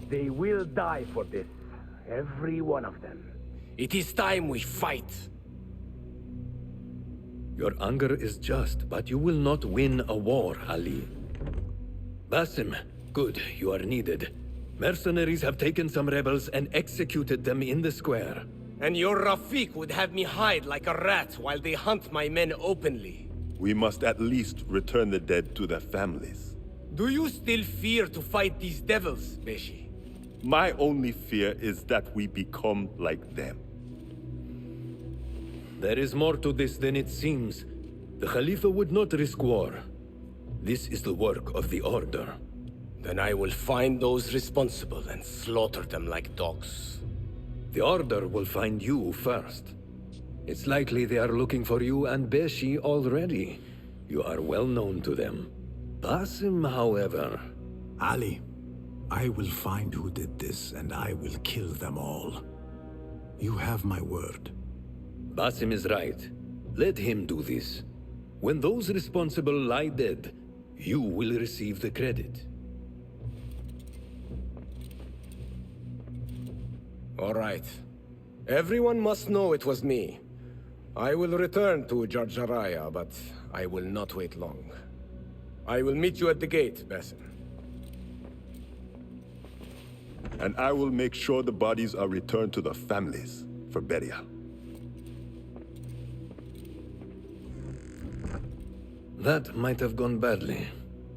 They will die for this. Every one of them. It is time we fight. Your anger is just, but you will not win a war, Ali. Basim, good, you are needed. Mercenaries have taken some rebels and executed them in the square. And your Rafik would have me hide like a rat while they hunt my men openly. We must at least return the dead to their families. Do you still fear to fight these devils, Beshi? My only fear is that we become like them. There is more to this than it seems. The Khalifa would not risk war. This is the work of the Order. Then I will find those responsible and slaughter them like dogs. The Order will find you first. It's likely they are looking for you and Beshi already. You are well known to them. Basim, however... Ali, I will find who did this, and I will kill them all. You have my word. Basim is right. Let him do this. When those responsible lie dead, you will receive the credit. All right. Everyone must know it was me. I will return to Jarjaraya, but I will not wait long. I will meet you at the gate, Basim. And I will make sure the bodies are returned to their families for burial. That might have gone badly.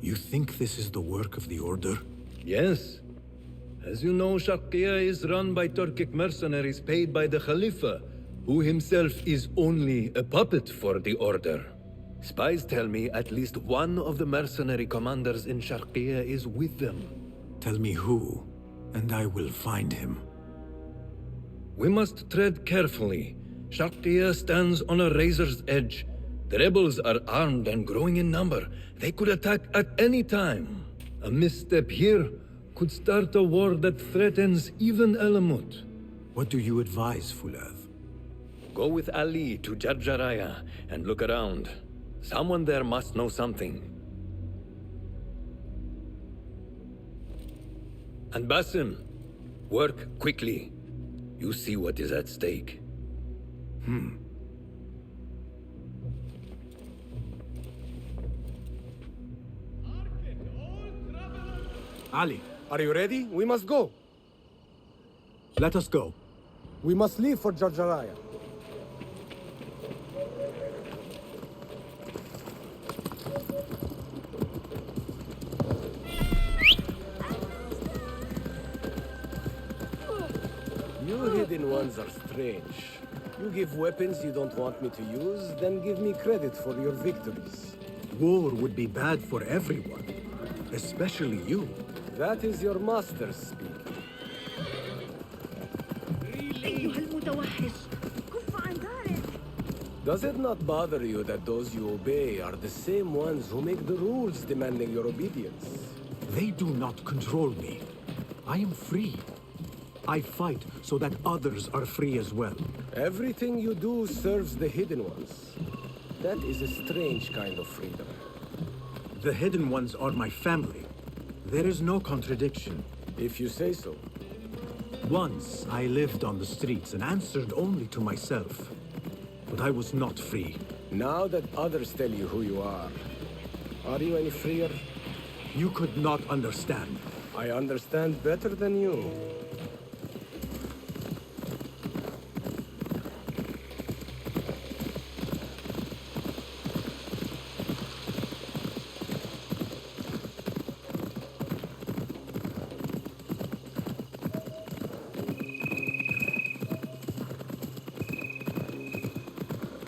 You think this is the work of the Order? Yes. As you know, Sharqiya is run by Turkic mercenaries paid by the Khalifa, who himself is only a puppet for the Order. Spies tell me at least one of the mercenary commanders in Sharqiya is with them. Tell me who, and I will find him. We must tread carefully. Sharqiya stands on a razor's edge. The rebels are armed and growing in number. They could attack at any time. A misstep here could start a war that threatens even Alamut. What do you advise, Fulad? Go with Ali to Jarjaraya and look around. Someone there must know something. And Basim, work quickly. You see what is at stake. Ali, Are you ready? We must go. let us go. We must leave for Jarjaraya. You hidden ones are strange. You give weapons you don't want me to use, then give me credit for your victories. War would be bad for everyone, especially you. That is your master speaking. أيها المتوحش كف عن ذلك. Does it not bother you that those you obey are the same ones who make the rules demanding your obedience? They do not control me. I am free. I fight so that others are free as well. Everything you do serves the hidden ones. That is a strange kind of freedom. The hidden ones are my family. There is no contradiction. If you say so. Once I lived on the streets and answered only to myself. But I was not free. Now that others tell you who you are you any freer? You could not understand. I understand better than you.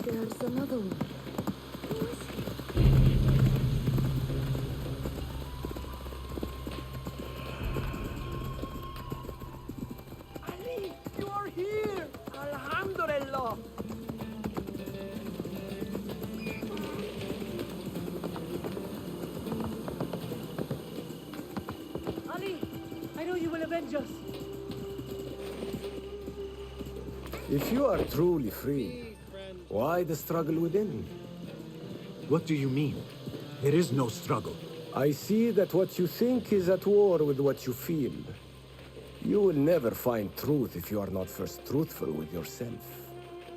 There's another one. Who is he? Ali, you are here! Alhamdulillah! Ali, I know you will avenge us. If you are truly free, why the struggle within? What do you mean? There is no struggle. I see that what you think is at war with what you feel. You will never find truth if you are not first truthful with yourself.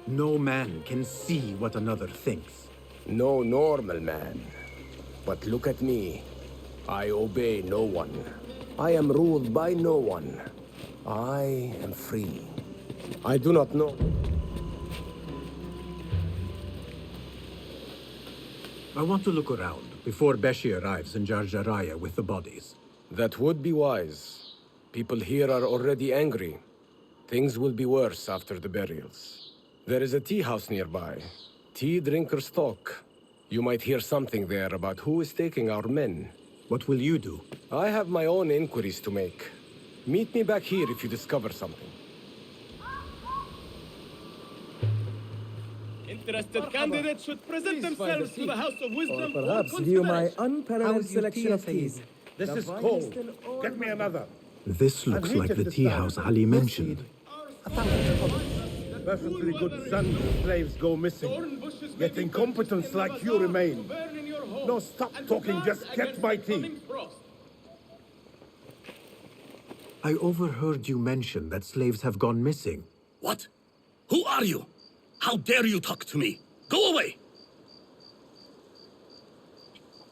No man can see what another thinks. No normal man. But look at me. I obey no one. I am ruled by no one. I am free. I do not know. I want to look around before Beshi arrives in Jar Jaraya with the bodies. That would be wise. People here are already angry. Things will be worse after the burials. There is a tea house nearby. Tea drinkers talk. You might hear something there about who is taking our men. What will you do? I have my own inquiries to make. Meet me back here if you discover something. Interested candidates should present themselves to the House of Wisdom. Perhaps view my unparalleled selection of teas. This is cold. Get me another. This looks like the tea house Ali mentioned. Perfectly good sons of slaves go missing. Yet incompetents like you remain. No, stop talking, just get my tea. I overheard you mention that slaves have gone missing. What? Who are you? How dare you talk to me? Go away!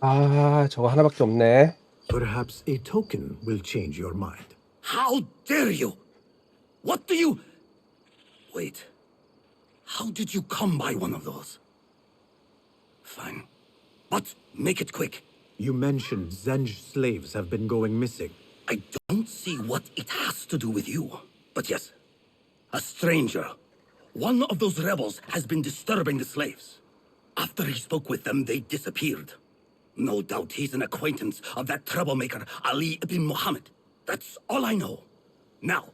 아, 저거 하나밖에 없네. Perhaps a token will change your mind. How dare you? What do you... Wait. How did you come by one of those? Fine. But make it quick. You mentioned Zenj slaves have been going missing. I don't see what it has to do with you. But yes, a stranger. One of those rebels has been disturbing the slaves. After he spoke with them, they disappeared. No doubt he's an acquaintance of that troublemaker, Ali ibn Muhammad. That's all I know. Now,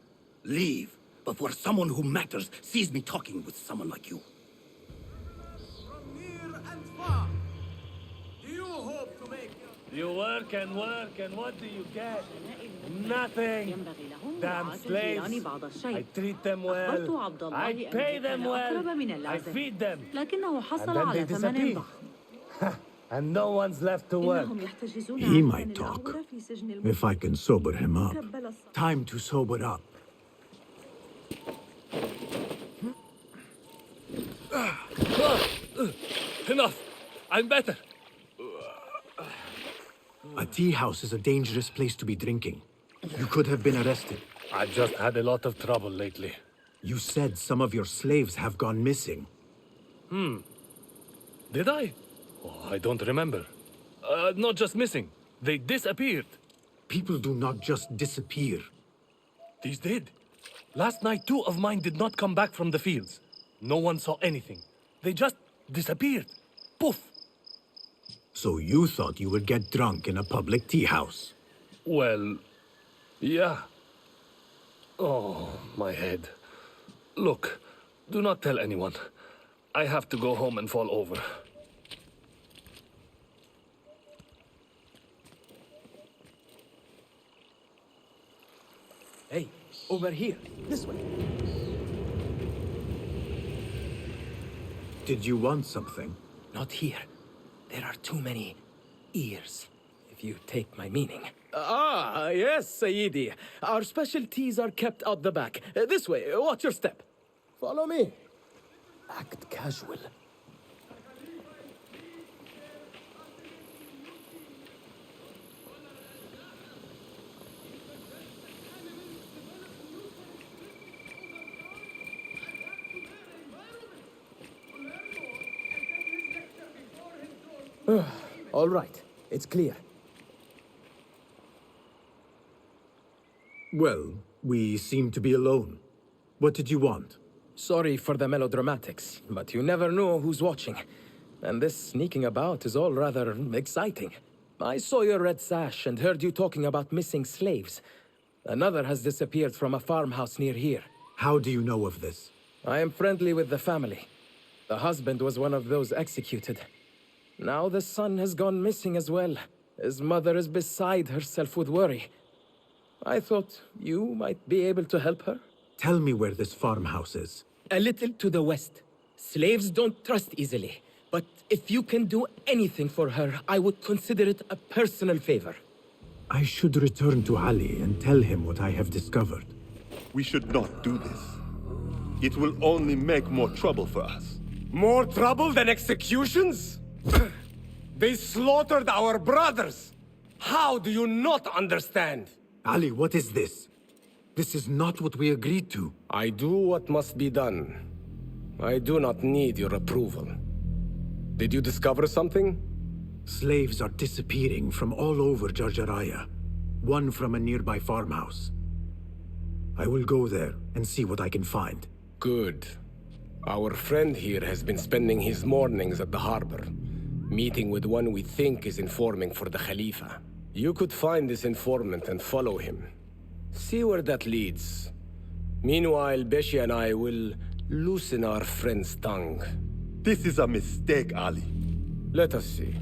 leave before someone who matters sees me talking with someone like you. From near and far, do you hope to make... You work, and what do you get? Nothing. Damn slaves. I treat them well. I pay them well. I feed them. And then they disappear. And no one's left to work. He might talk, if I can sober him up. Time to sober up. Enough. I'm better. A tea house is a dangerous place to be drinking. You could have been arrested. I just had a lot of trouble lately. You said some of your slaves have gone missing. Did I? Oh, I don't remember. Not just missing. They disappeared. People do not just disappear. These did. Last night, 2 of mine did not come back from the fields. No one saw anything. They just disappeared. Poof. So you thought you would get drunk in a public tea house? Well, yeah. Oh, my head. Look, do not tell anyone. I have to go home and fall over. Hey, over here. This way. Did you want something? Not here. There are too many ears, if you take my meaning. Yes, Sayyidi. Our specialties are kept out the back. This way, watch your step. Follow me. Act casual. All right, it's clear. Well, we seem to be alone. What did you want? Sorry for the melodramatics, but you never know who's watching. And this sneaking about is all rather exciting. I saw your red sash and heard you talking about missing slaves. Another has disappeared from a farmhouse near here. How do you know of this? I am friendly with the family. The husband was one of those executed. Now the son has gone missing as well. His mother is beside herself with worry. I thought you might be able to help her. Tell me where this farmhouse is. A little to the west. Slaves don't trust easily. But if you can do anything for her, I would consider it a personal favor. I should return to Ali and tell him what I have discovered. We should not do this. It will only make more trouble for us. More trouble than executions? They slaughtered our brothers! How do you not understand? Ali, what is this? This is not what we agreed to. I do what must be done. I do not need your approval. Did you discover something? Slaves are disappearing from all over Jarjaraya. One from a nearby farmhouse. I will go there and see what I can find. Good. Our friend here has been spending his mornings at the harbor, meeting with one we think is informing for the Khalifa. You could find this informant and follow him. See where that leads. Meanwhile, Beshi and I will loosen our friend's tongue. This is a mistake, Ali. Let us see.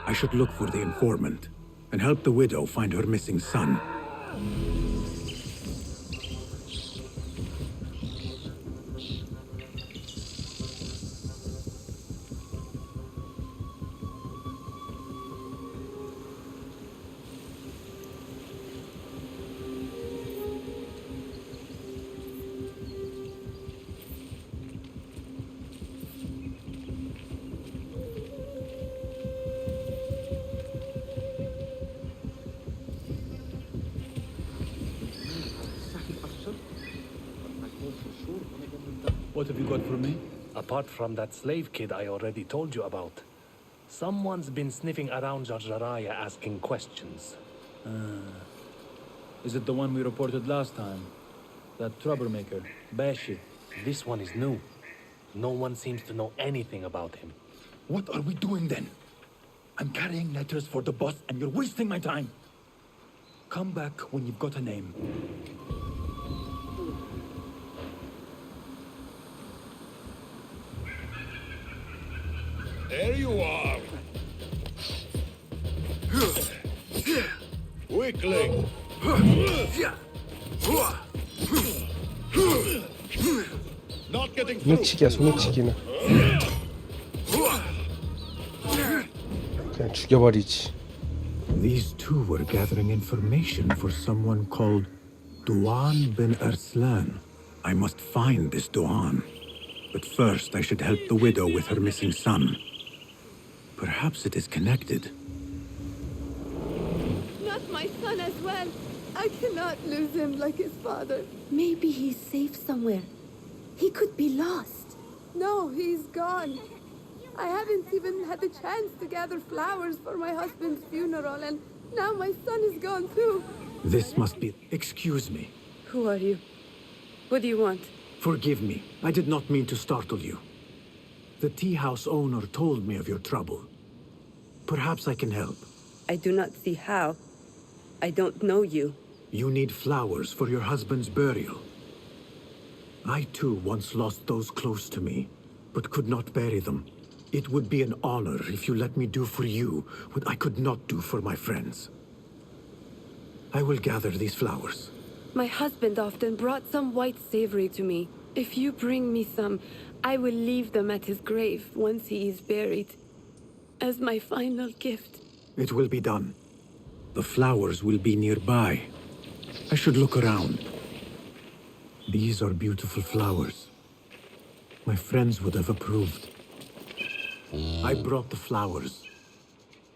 I should look for the informant and help the widow find her missing son. What have you got for me? Apart from that slave kid I already told you about. Someone's been sniffing around Jarjaraya asking questions. Is it the one we reported last time? That troublemaker, Beshi? This one is new. No one seems to know anything about him. What are we doing then? I'm carrying letters for the boss and you're wasting my time. Come back when you've got a name. There you are. Weakling. Not getting through. 소매치기야, 소매치기는. 그냥 죽여버리지. These two were gathering information for someone called Duan bin Arslan. I must find this Duan. But first, I should help the widow with her missing son. Perhaps it is connected. Not my son as well. I cannot lose him like his father. Maybe he's safe somewhere. He could be lost. No, he's gone. I haven't even had the chance to gather flowers for my husband's funeral, and now my son is gone too. This must be... Excuse me. Who are you? What do you want? Forgive me. I did not mean to startle you. The tea house owner told me of your trouble. Perhaps I can help. I do not see how. I don't know you. You need flowers for your husband's burial. I too once lost those close to me, but could not bury them. It would be an honor if you let me do for you what I could not do for my friends. I will gather these flowers. My husband often brought some white savory to me. If you bring me some, I will leave them at his grave once he is buried. As my final gift. It will be done. The flowers will be nearby. I should look around. These are beautiful flowers. My friends would have approved. I brought the flowers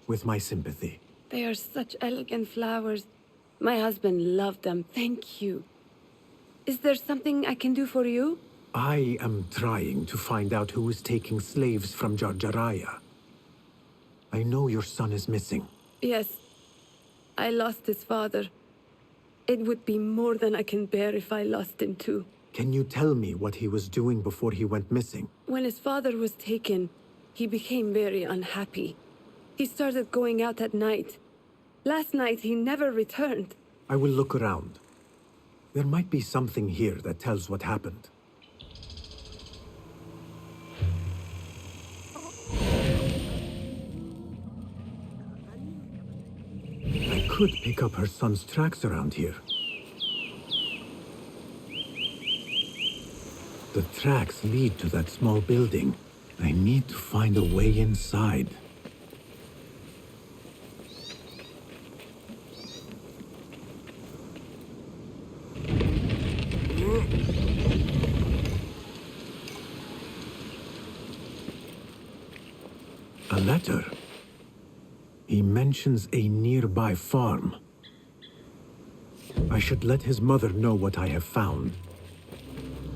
with my sympathy. They are such elegant flowers. My husband loved them. Thank you. Is there something I can do for you? I am trying to find out who is taking slaves from Jarjaraya. I know your son is missing. Yes. I lost his father. It would be more than I can bear if I lost him too. Can you tell me what he was doing before he went missing? When his father was taken, he became very unhappy. He started going out at night. Last night, he never returned. I will look around. There might be something here that tells what happened. I could pick up her son's tracks around here. The tracks lead to that small building. I need to find a way inside. A letter. He mentions a nearby farm. I should let his mother know what I have found.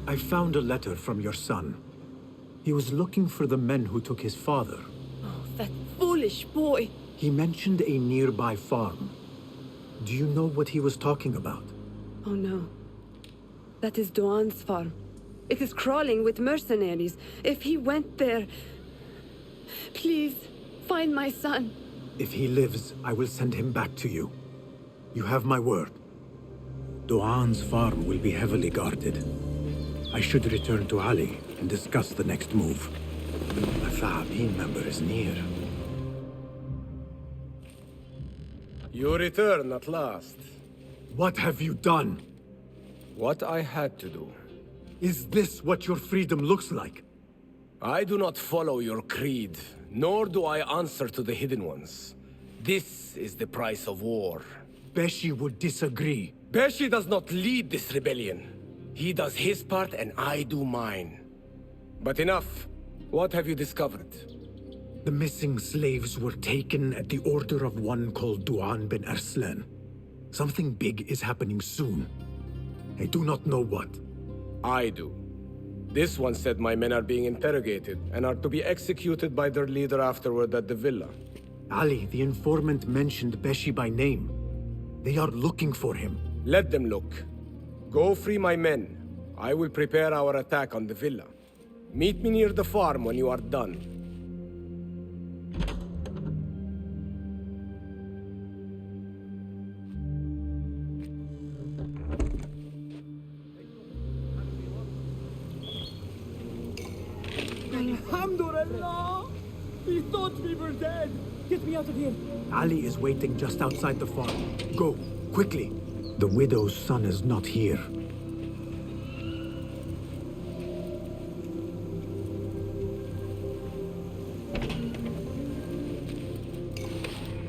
I found a letter from your son. He was looking for the men who took his father. Oh, that foolish boy. He mentioned a nearby farm. Do you know what he was talking about? Oh no. That is Duan's farm. It is crawling with mercenaries. If he went there... Please, find my son. If he lives, I will send him back to you. You have my word. Duan's farm will be heavily guarded. I should return to Ali and discuss the next move. A Tha'abin member is near. You return at last. What have you done? What I had to do. Is this what your freedom looks like? I do not follow your creed, nor do I answer to the Hidden Ones. This is the price of war. Beshi would disagree. Beshi does not lead this rebellion. He does his part and I do mine. But enough. What have you discovered? The missing slaves were taken at the order of one called Duan bin Arslan. Something big is happening soon. I do not know what. I do. This one said my men are being interrogated and are to be executed by their leader afterward at the villa. Ali, the informant, mentioned Beshi by name. They are looking for him. Let them look. Go free my men. I will prepare our attack on the villa. Meet me near the farm when you are done. Alhamdulillah! We thought we were dead! Get me out of here! Ali is waiting just outside the farm. Go, quickly. The widow's son is not here.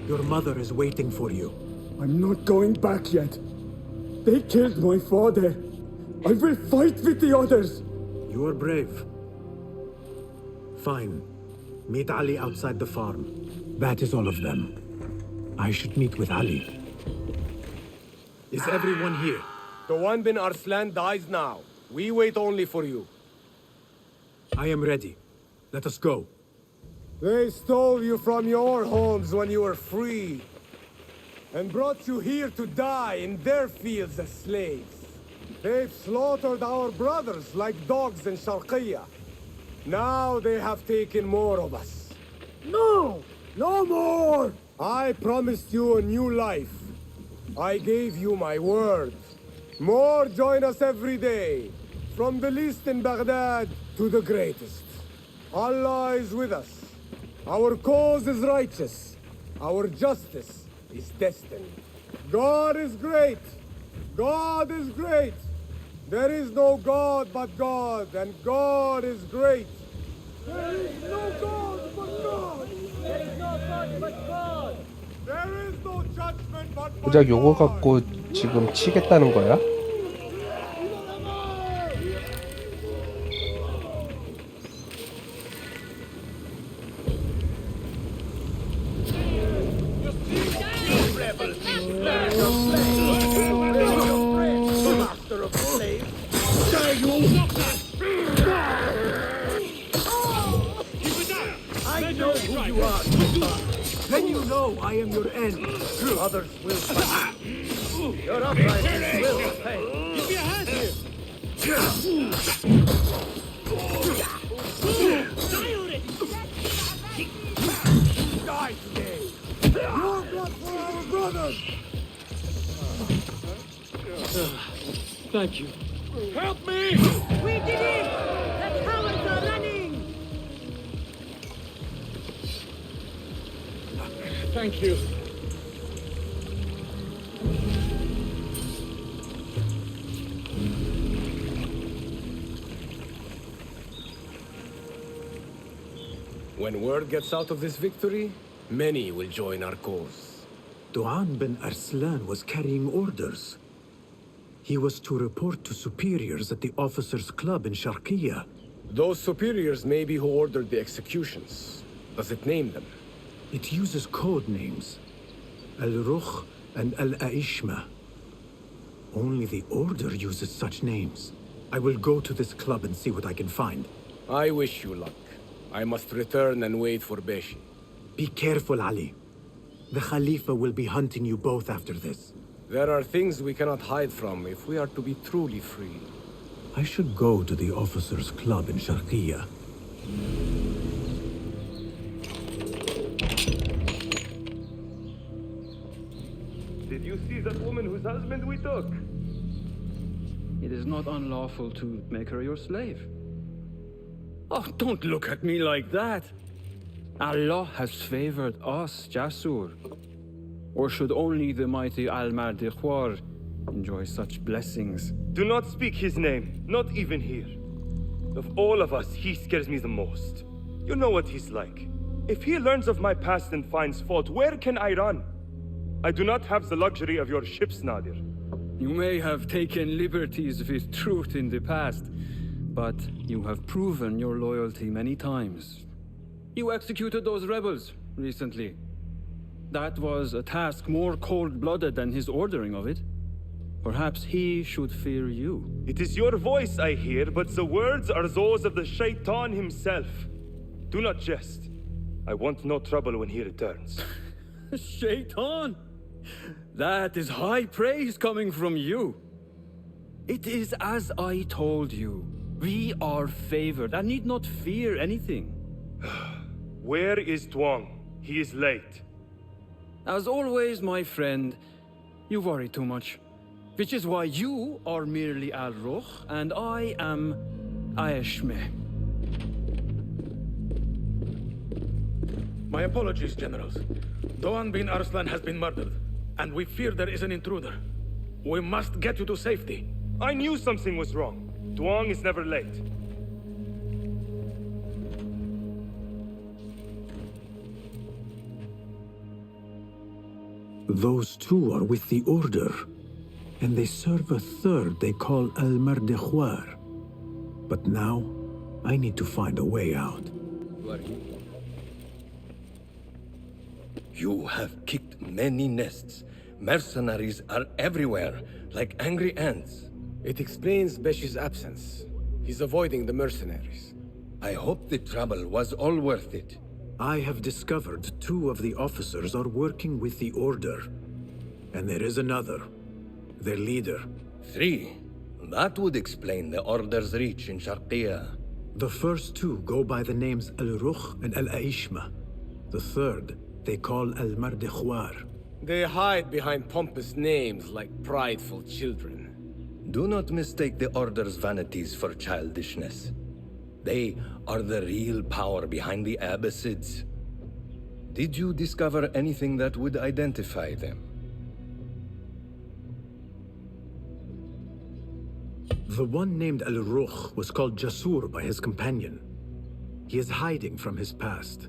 Your mother is waiting for you. I'm not going back yet. They killed my father. I will fight with the others. You are brave. Fine. Meet Ali outside the farm. That is all of them. I should meet with Ali. Is everyone here? Duan bin Arslan dies now. We wait only for you. I am ready. Let us go. They stole you from your homes when you were free, and brought you here to die in their fields as slaves. They've slaughtered our brothers like dogs in Sharqiyya. Now they have taken more of us. No! No more! I promised you a new life. I gave you my word. More join us every day, from the least in Baghdad to the greatest. Allah is with us. Our cause is righteous. Our justice is destined. God is great. God is great. There is no God but God, and God is great. There is no God but God. There is no God but God! There is no judgment but by 고작 요거 God. 갖고 지금 치겠다는 거야? Master of slaves! I know who you are! Then you know I am your end. Others will fight. Your uprising will pay. Give me a hand here! Die today. Your blood for our brothers. Thank you. Help me! We did it! The cowards are running! Thank you. When word gets out of this victory, many will join our cause. Duan bin Arslan was carrying orders. He was to report to superiors at the officers' club in Sharqiya. Those superiors may be who ordered the executions. Does it name them? It uses code names. Al-Rukh and Al-Aishma. Only the Order uses such names. I will go to this club and see what I can find. I wish you luck. I must return and wait for Beshi. Be careful, Ali. The Khalifa will be hunting you both after this. There are things we cannot hide from if we are to be truly free. I should go to the officers' club in Sharqiya. Did you see that woman whose husband we took? It is not unlawful to make her your slave. Oh, don't look at me like that. Allah has favored us, Jasur. Or should only the mighty Alma르dikhwa enjoy such blessings? Do not speak his name, not even here. Of all of us, he scares me the most. You know what he's like. If he learns of my past and finds fault, where can I run? I do not have the luxury of your ships, Nadir. You may have taken liberties with truth in the past, but you have proven your loyalty many times. You executed those rebels recently. That was a task more cold-blooded than his ordering of it. Perhaps he should fear you. It is your voice I hear, but the words are those of the Shaitan himself. Do not jest. I want no trouble when he returns. Shaitan! That is high praise coming from you. It is as I told you. We are favored and need not fear anything. Where is Duang? He is late. As always, my friend, you worry too much. Which is why you are merely Al-Rukh and I am Aishme. My apologies, generals. Doğan bin Arslan has been murdered, and we fear there is an intruder. We must get you to safety. I knew something was wrong. Duang is never late. Those two are with the Order, and they serve a third they call Alma르dikhwa. But now, I need to find a way out. You have kicked many nests. Mercenaries are everywhere, like angry ants. It explains Beshi's absence. He's avoiding the mercenaries. I hope the trouble was all worth it. I have discovered two of the officers are working with the Order. And there is another, their leader. 3. That would explain the Order's reach in Sharqiya. The first two go by the names Al-Rukh and Al-Aishma. The third, they call Alma르dikhwa. They hide behind pompous names like prideful children. Do not mistake the Order's vanities for childishness. They are the real power behind the Abbasids. Did you discover anything that would identify them? The one named Al-Rukh was called Jasur by his companion. He is hiding from his past,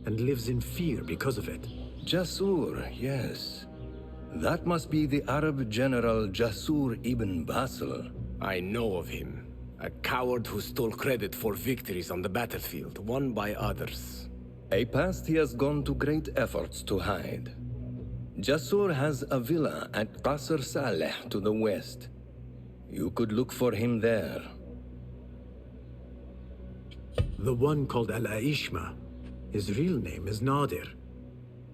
and lives in fear because of it. Jasur, yes. That must be the Arab general Jasur ibn Basil. I know of him. A coward who stole credit for victories on the battlefield, won by others. A past he has gone to great efforts to hide. Jasur has a villa at Qasr Saleh to the west. You could look for him there. The one called Al-Aishma, his real name is Nadir.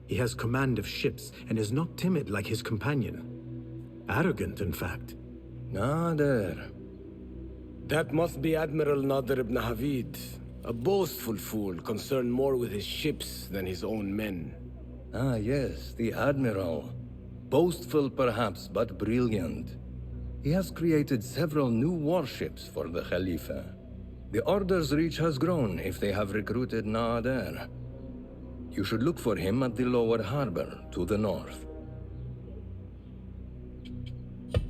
He has command of ships and is not timid like his companion. Arrogant, in fact. Nadir. That must be Admiral Nadir ibn Havid. A boastful fool concerned more with his ships than his own men. Ah, yes, the Admiral. Boastful perhaps, but brilliant. He has created several new warships for the Khalifa. The Order's reach has grown if they have recruited Nadir. You should look for him at the lower harbor, to the north.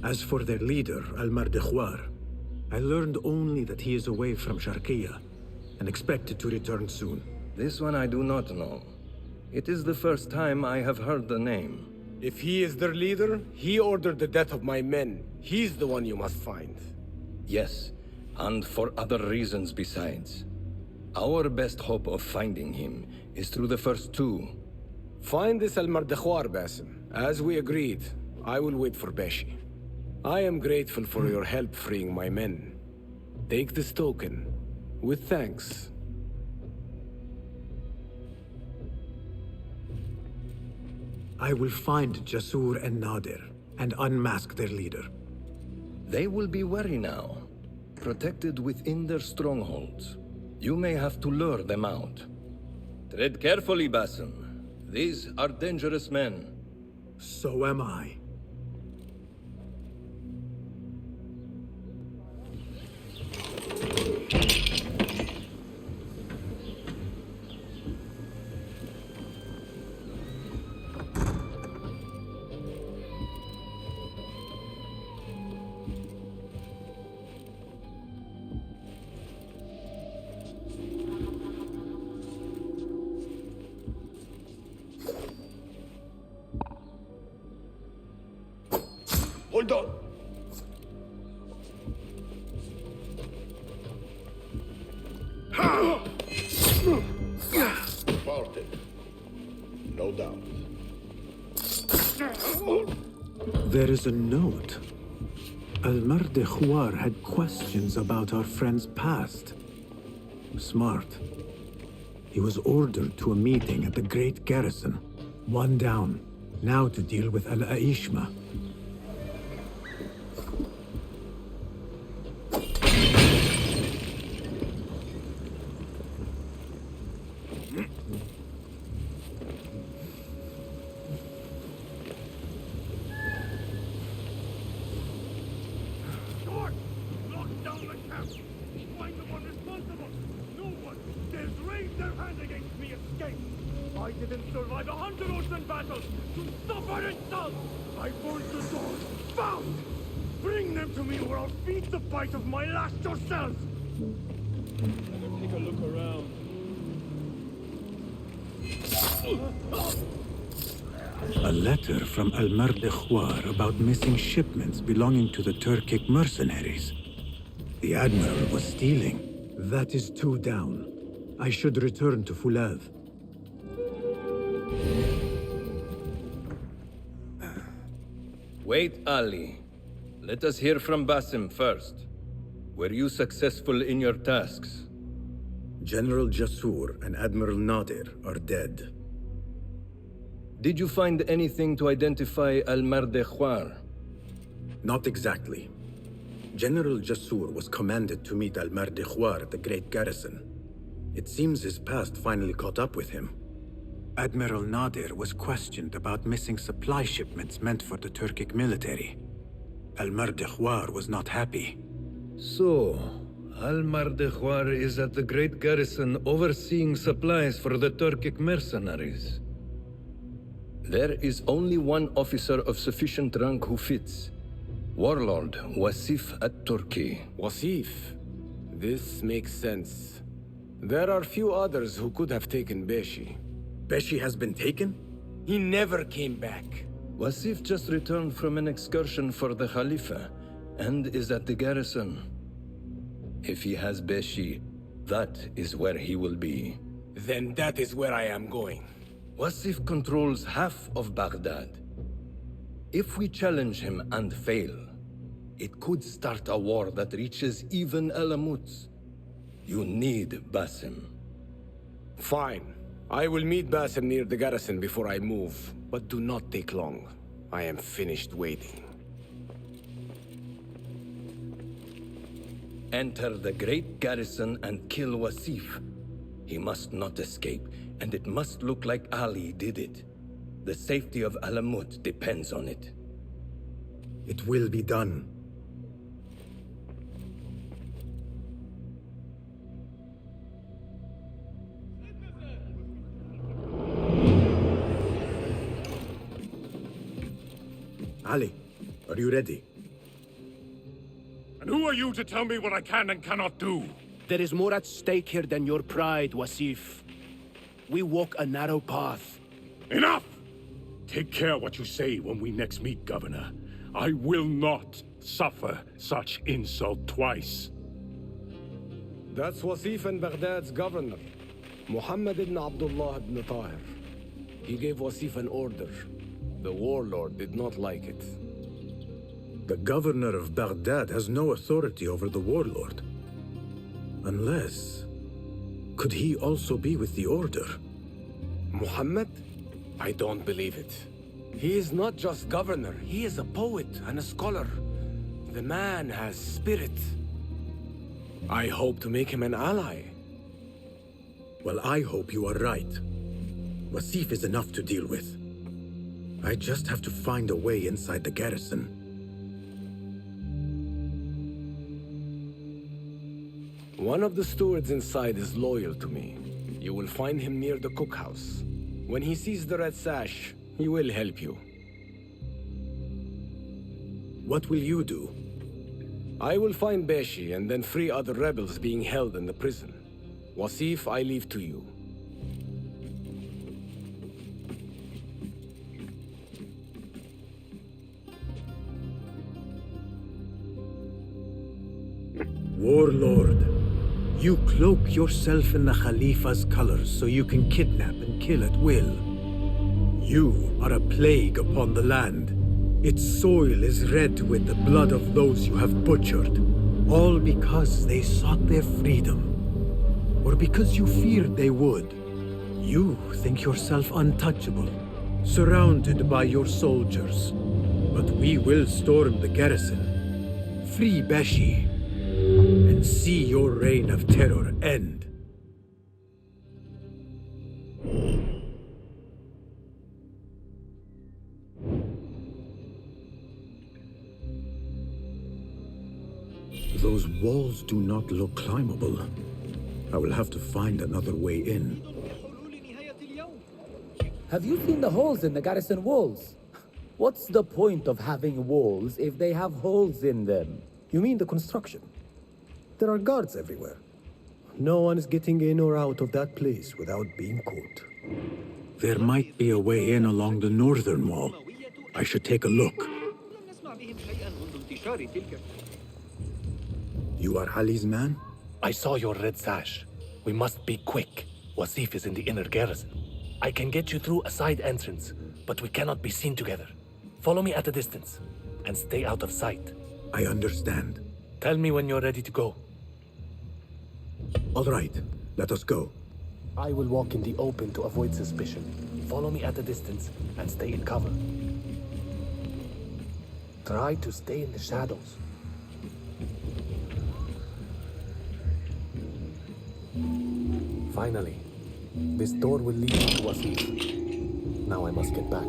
As for their leader, Alma르dikhwa, I learned only that he is away from Sharqiya, and expected to return soon. This one I do not know. It is the first time I have heard the name. If he is their leader, he ordered the death of my men. He's the one you must find. Yes, and for other reasons besides. Our best hope of finding him is through the first two. Find this Alma르디크wa, Basim. As we agreed, I will wait for Beshi. I am grateful for your help freeing my men. Take this token, with thanks. I will find Jasur and Nadir, and unmask their leader. They will be wary now, protected within their strongholds. You may have to lure them out. Tread carefully, Basim. These are dangerous men. So am I. Hold on. Departed. No doubt. There is a note. Alma르dikhwa had questions about our friend's past. Smart. He was ordered to a meeting at the Great Garrison. One down. Now to deal with Al-Aishma. I didn't survive 100 ocean battles to suffer insult! I want the doors found! Bring them to me or I'll feed the bite of my last yourselves! Take a look around. A letter from Alma르dikhwa about missing shipments belonging to the Turkic mercenaries. The Admiral was stealing. That is two down. I should return to Fulav. Wait, Ali. Let us hear from Basim first. Were you successful in your tasks? General Jasur and Admiral Nadir are dead. Did you find anything to identify Alma르dikhwa? Not exactly. General Jasur was commanded to meet Alma르dikhwa at the Great Garrison. It seems his past finally caught up with him. Admiral Nadir was questioned about missing supply shipments meant for the Turkic military. Alma르dikhwa was not happy. So, Alma르dikhwa is at the Great Garrison overseeing supplies for the Turkic mercenaries. There is only one officer of sufficient rank who fits. Warlord Wasif at-Turki. Wasif? This makes sense. There are few others who could have taken Beshi. Beshi has been taken? He never came back. Wasif just returned from an excursion for the Khalifa and is at the garrison. If he has Beshi, that is where he will be. Then that is where I am going. Wasif controls half of Baghdad. If we challenge him and fail, it could start a war that reaches even Alamut. You need Basim. Fine. I will meet Basim near the garrison before I move, but do not take long. I am finished waiting. Enter the great garrison and kill Wasif. He must not escape, and it must look like Ali did it. The safety of Alamut depends on it. It will be done. Ali, are you ready? And who are you to tell me what I can and cannot do? There is more at stake here than your pride, Wasif. We walk a narrow path. Enough! Take care what you say when we next meet, Governor. I will not suffer such insult twice. That's Wasif and Baghdad's governor, Muhammad ibn Abdullah ibn Tahir. He gave Wasif an order. The warlord did not like it. The governor of Baghdad has no authority over the warlord. Unless... could he also be with the order? Muhammad? I don't believe it. He is not just governor, he is a poet and a scholar. The man has spirit. I hope to make him an ally. Well, I hope you are right. Wasif is enough to deal with. I just have to find a way inside the garrison. One of the stewards inside is loyal to me. You will find him near the cookhouse. When he sees the red sash, he will help you. What will you do? I will find Beshi and then free other rebels being held in the prison. Wasif, I leave to you. Warlord, you cloak yourself in the Khalifa's colors so you can kidnap and kill at will. You are a plague upon the land. Its soil is red with the blood of those you have butchered, all because they sought their freedom, or because you feared they would. You think yourself untouchable, surrounded by your soldiers. But we will storm the garrison, free Beshi, and see your reign of terror end. Those walls do not look climbable. I will have to find another way in. Have you seen the holes in the garrison walls? What's the point of having walls if they have holes in them? You mean the construction? There are guards everywhere. No one is getting in or out of that place without being caught. There might be a way in along the northern wall. I should take a look. You are Ali's man? I saw your red sash. We must be quick. Wasif is in the inner garrison. I can get you through a side entrance, but we cannot be seen together. Follow me at a distance, and stay out of sight. I understand. Tell me when you're ready to go. All right, let us go. I will walk in the open to avoid suspicion. Follow me at a distance, and stay in cover. Try to stay in the shadows. Finally, this door will lead me to Wasif. Now I must get back.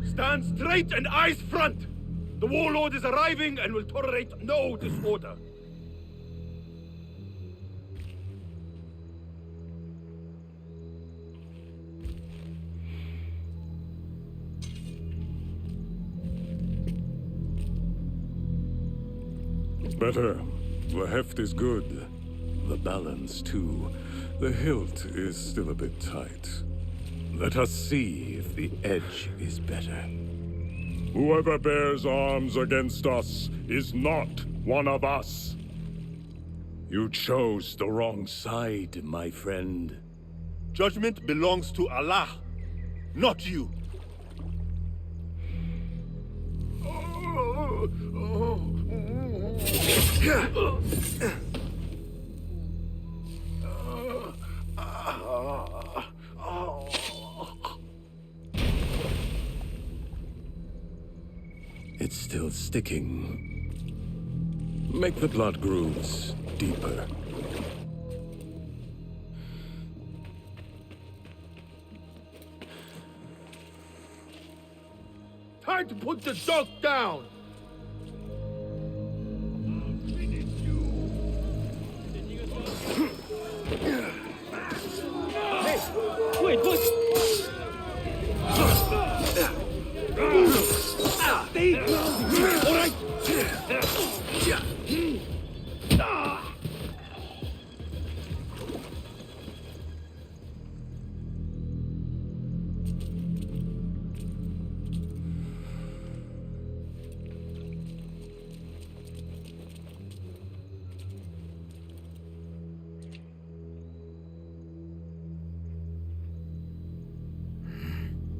Stand straight and eyes front! The warlord is arriving and will tolerate no disorder. Better. The heft is good. The balance, too. The hilt is still a bit tight. Let us see if the edge is better. Whoever bears arms against us is not one of us. You chose the wrong side, my friend. Judgment belongs to Allah, not you. It's still sticking. Make the blood grooves deeper. Time to put the dog down! Hey, wait, what? Stay grounded. All right.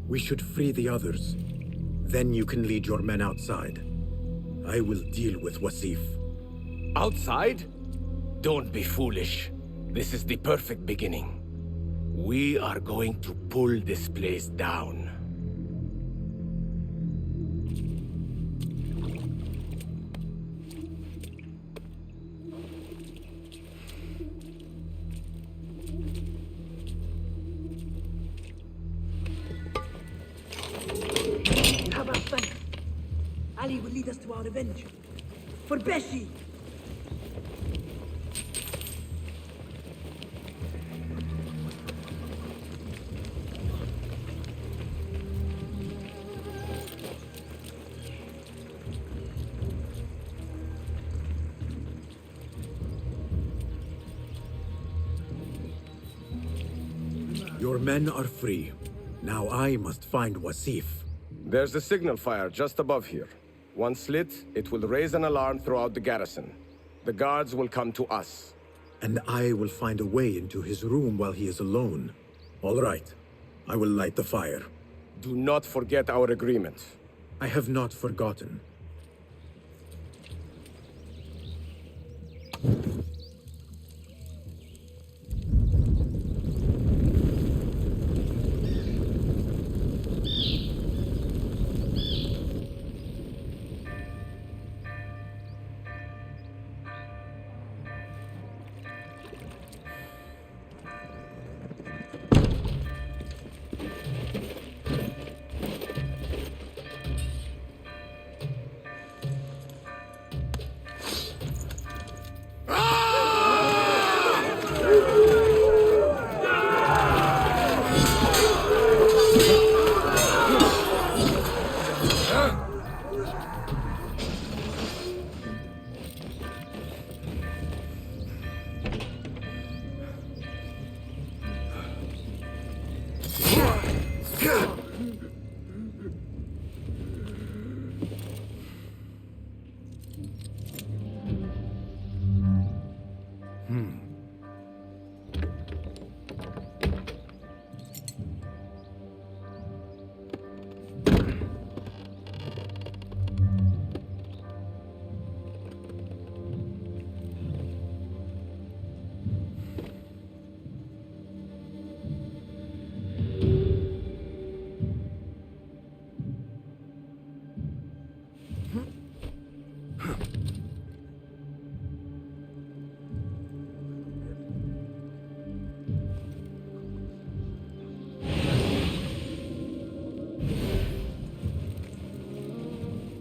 We should free the others. Then you can lead your men outside. I will deal with Wasif. Outside? Don't be foolish. This is the perfect beginning. We are going to pull this place down. Have our fun. Ali will lead us to our revenge. For Beshi! Your men are free. Now I must find Wasif. There's a signal fire just above here. Once lit, it will raise an alarm throughout the garrison. The guards will come to us. And I will find a way into his room while he is alone. All right. I will light the fire. Do not forget our agreement. I have not forgotten.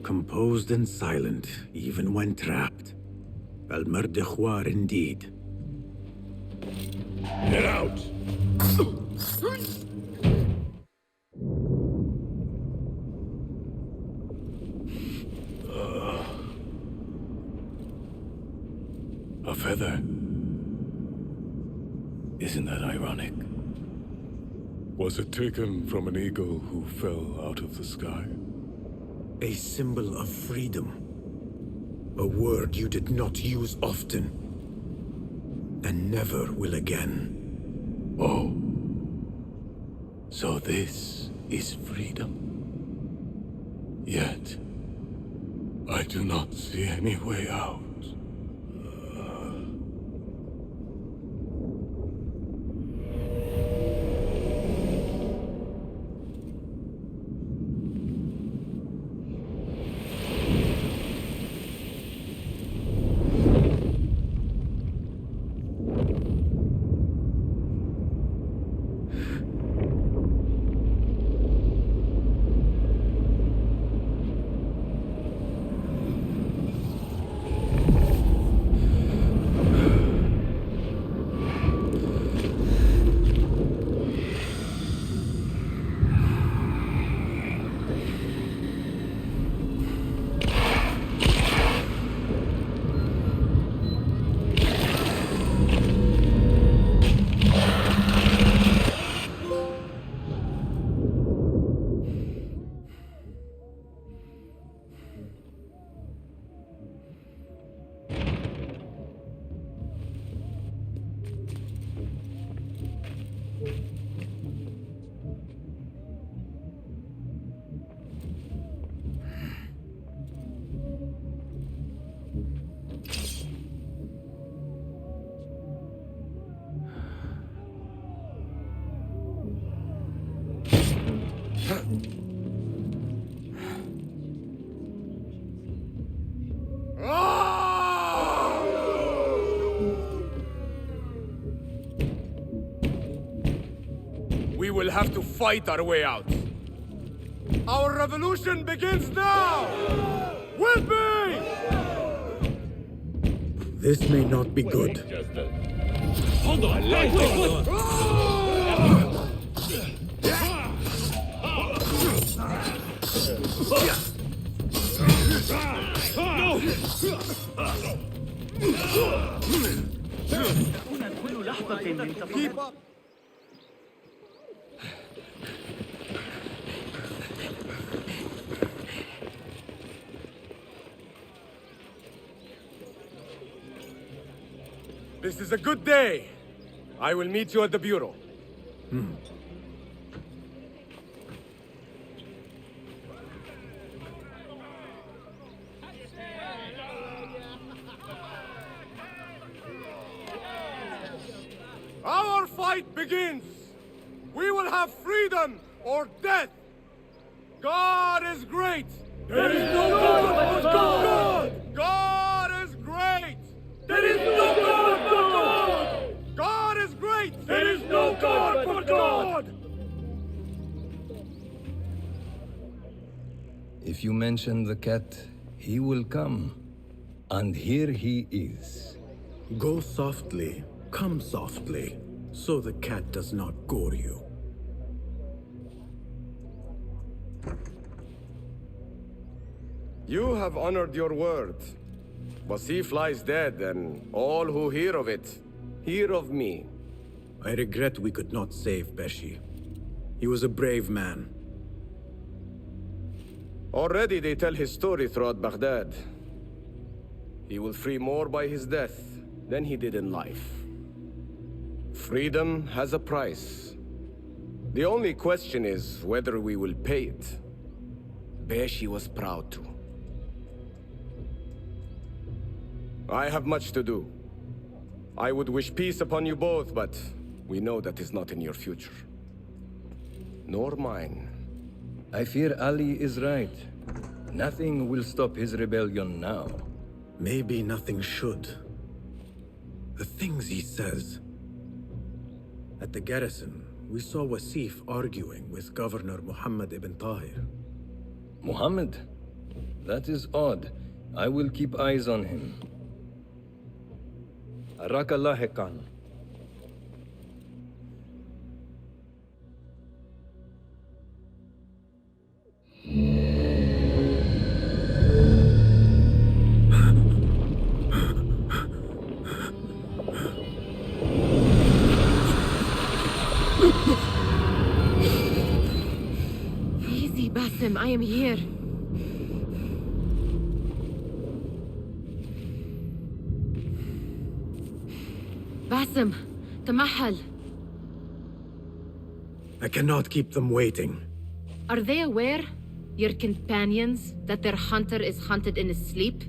Composed and silent, even when trapped. Alma르dikhwa indeed. Get out! A feather. Isn't that ironic? Was it taken from an eagle who fell out of the sky? A symbol of freedom. A word you did not use often. And never will again. Oh. So this is freedom. Yet, I do not see any way out. will have to fight our way out. Our revolution begins now! With me! This may not be good. Hold on! Keep up! This is a good day. I will meet you at the bureau. Our fight begins. We will have freedom or death. God is great. There is no God but God! God is great. There is no God but God! God is great. There is no God but God! If you mention the cat, he will come. And here he is. Go softly, come softly, so the cat does not gore you. You have honored your word. Wasif lies dead, and all who hear of it, hear of me. I regret we could not save Beshi. He was a brave man. Already they tell his story throughout Baghdad. He will free more by his death than he did in life. Freedom has a price. The only question is whether we will pay it. Beshi was proud to. I have much to do. I would wish peace upon you both, but we know that is not in your future. Nor mine. I fear Ali is right. Nothing will stop his rebellion now. Maybe nothing should. The things he says. At the garrison, we saw Wasif arguing with Governor Muhammad ibn Tahir. Muhammad? That is odd. I will keep eyes on him. Arakallah Khan. Easy, Basim, I am here. Basim, Tamahal. I cannot keep them waiting. Are they aware, your companions, that their hunter is hunted in his sleep?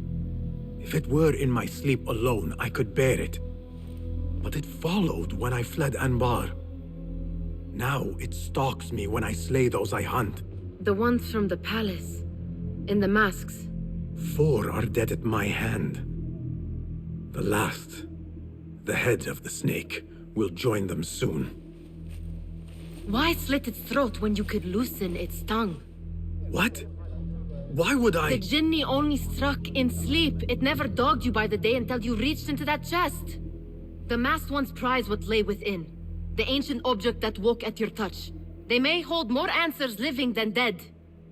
If it were in my sleep alone, I could bear it. But it followed when I fled Anbar. Now it stalks me when I slay those I hunt. The ones from the palace, in the masks. 4 are dead at my hand. The last, the head of the snake, will join them soon. Why slit its throat when you could loosen its tongue? What? Why would I? The Jinni only struck in sleep. It never dogged you by the day until you reached into that chest. The masked ones prize what lay within. The ancient object that woke at your touch. They may hold more answers living than dead.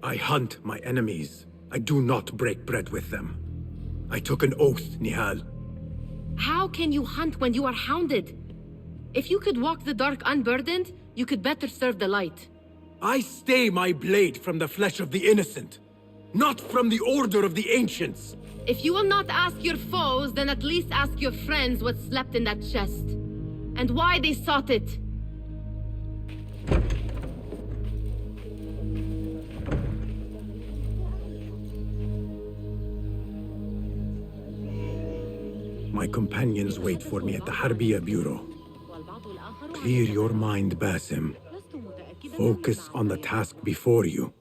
I hunt my enemies. I do not break bread with them. I took an oath, Nihal. How can you hunt when you are hounded? If you could walk the dark unburdened, you could better serve the light. I stay my blade from the flesh of the innocent, not from the order of the ancients. If you will not ask your foes, then at least ask your friends what slept in that chest. And why they sought it. My companions wait for me at the Harbiya Bureau. Clear your mind, Basim. Focus on the task before you.